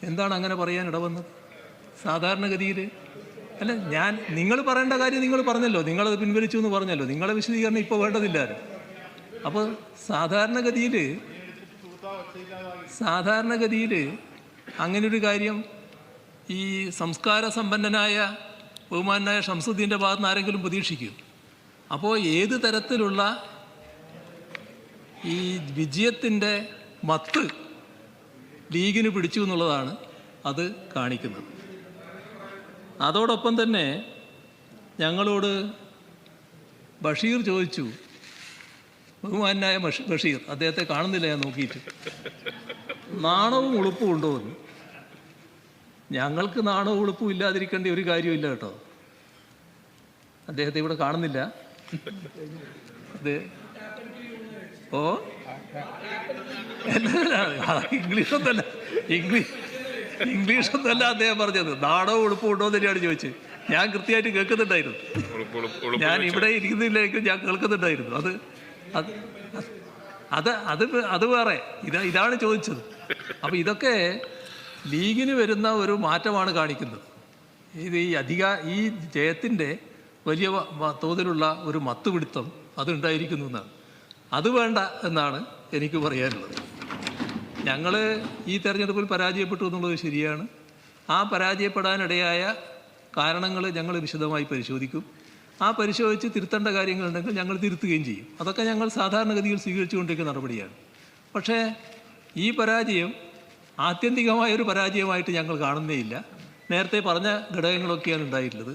എന്താണ് അങ്ങനെ പറയാൻ ഇടവന്നത്? സാധാരണഗതിയിൽ അല്ല, നിങ്ങൾ പറയേണ്ട കാര്യം നിങ്ങൾ പറഞ്ഞല്ലോ, നിങ്ങളത് പിൻവലിച്ചു എന്ന് പറഞ്ഞല്ലോ, നിങ്ങളെ വിശദീകരണം ഇപ്പോൾ വേണ്ടതില്ലായിരുന്നു. അപ്പോൾ സാധാരണഗതിയിൽ അങ്ങനൊരു കാര്യം ഈ സംസ്കാര സമ്പന്നനായ ബഹുമാനായ ഷംസുദ്ദീൻ്റെ ഭാഗത്ത് നിന്ന് ആരെങ്കിലും പ്രതീക്ഷിക്കും? അപ്പോൾ ഏത് തരത്തിലുള്ള ഈ വിജയത്തിൻ്റെ മത്ത് ലീഗിന് പിടിച്ചു എന്നുള്ളതാണ് അത് കാണിക്കുന്നത്. അതോടൊപ്പം തന്നെ ഞങ്ങളോട് ബഷീർ ചോദിച്ചു, ബഹുമാനായ ബഷീർ, അദ്ദേഹത്തെ കാണുന്നില്ല ഞാൻ നോക്കിയിട്ട്, നാണവും ഉളുപ്പും ഉണ്ടോ എന്ന്. ഞങ്ങൾക്ക് നാണവും ഉളുപ്പും ഇല്ലാതിരിക്കേണ്ട ഒരു കാര്യമില്ല കേട്ടോ. അദ്ദേഹത്തെ ഇവിടെ കാണുന്നില്ല. ഓ ഇംഗ്ലീഷൊന്നല്ല അദ്ദേഹം പറഞ്ഞത്. നാണവും ഉളുപ്പും ഉണ്ടോ എന്ന് തന്നെയാണ് ചോദിച്ചത്. ഞാൻ കൃത്യമായിട്ട് കേൾക്കുന്നുണ്ടായിരുന്നു. ഞാൻ ഇവിടെ ഇരിക്കുന്നില്ലെങ്കിൽ ഞാൻ കേൾക്കുന്നുണ്ടായിരുന്നു. അത് വേറെ, ഇതാണ് ചോദിച്ചത്. അപ്പം ഇതൊക്കെ ലീഗിന് വരുന്ന ഒരു മാറ്റമാണ് കാണിക്കുന്നത്. ഇത് ഈ ജയത്തിൻ്റെ വലിയ തോതിലുള്ള ഒരു മത്തുപിടുത്തം അതുണ്ടായിരിക്കുന്നു എന്നാണ്. അത് വേണ്ട എന്നാണ് എനിക്ക് പറയാനുള്ളത്. ഞങ്ങൾ ഈ തെരഞ്ഞെടുപ്പിൽ പരാജയപ്പെട്ടു എന്നുള്ളത് ശരിയാണ്. ആ പരാജയപ്പെടാനിടയായ കാരണങ്ങൾ ഞങ്ങൾ വിശദമായി പരിശോധിക്കും. ആ പരിശോധിച്ച് തിരുത്തേണ്ട കാര്യങ്ങളുണ്ടെങ്കിൽ ഞങ്ങൾ തിരുത്തുകയും ചെയ്യും. അതൊക്കെ ഞങ്ങൾ സാധാരണഗതിയിൽ സ്വീകരിച്ചുകൊണ്ടിരിക്കുന്ന നടപടിയാണ്. പക്ഷേ ഈ പരാജയം ആത്യന്തികമായൊരു പരാജയമായിട്ട് ഞങ്ങൾ കാണുന്നേയില്ല. നേരത്തെ പറഞ്ഞ ഘടകങ്ങളൊക്കെയാണ് ഉണ്ടായിട്ടുള്ളത്.